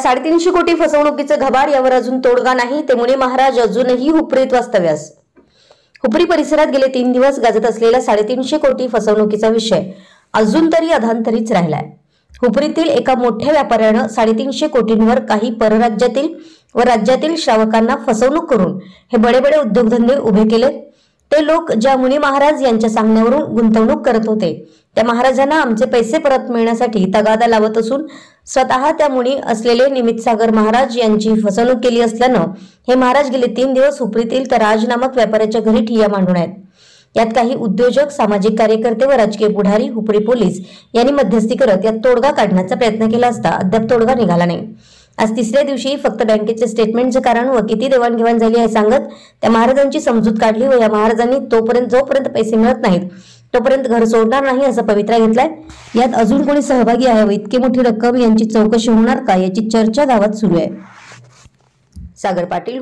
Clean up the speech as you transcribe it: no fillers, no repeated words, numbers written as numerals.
350 कोटी फसवणुकीचं घबाड, यावर अजून तोडगा नाही. ते मुनी महाराज अजूनही हुपरीत वास्तव्यास. हुपरी परिसरात गेले 3 दिवस गाजत असलेला 350 कोटी फसवणुकीचा विषय अजून तरी अधांतरीच राहिलाय. हुपरीतील एका मोठ्या व्यापाऱ्यानं 350 कोटींवर काही परराज्यातील व राज्यातील श्रावकांना फसवणूक करून हे बडे उद्योगधंदे उभे केले. ते लोक ज्या मुनी महाराज यांच्या सांगण्यावरून गुंतवणूक करत होते, त्या महाराजांना आमचे पैसे परत मिळण्यासाठी तगादा लावत असून स्वतः त्या मुनी असलेले निमित्तसागर महाराज यांची फसवणूक केली असल्यानं हे महाराज गेले 3 दिवस हुपरीतील त्या राज नामक व्यापाऱ्याच्या घरी ठिय्या मांडून आहेत. यात काही उद्योजक, सामाजिक कार्यकर्ते व राजकीय पुढारी, हुपरी पोलीस यांनी मध्यस्थी करत यात तोडगा काढण्याचा प्रयत्न केला असता अद्याप तोडगा निघाला नाही. आज 3ऱ्या दिवशी फक्त बँकेचे स्टेटमेंटचे कारण व किती देवाणघेवाण झाली हे सांगत त्या महाराजांची समजूत काढली व या महाराजांनी जोपर्यंत पैसे मिळत नाहीत तोपर्यंत घर सोडणार नाही असा पवित्रा घेतलाय. यात अजून कोणी सहभागी आहे व इतकी मोठी रक्कम यांची चौकशी होणार का याची चर्चा गावात सुरू आहे. सागर पाटील.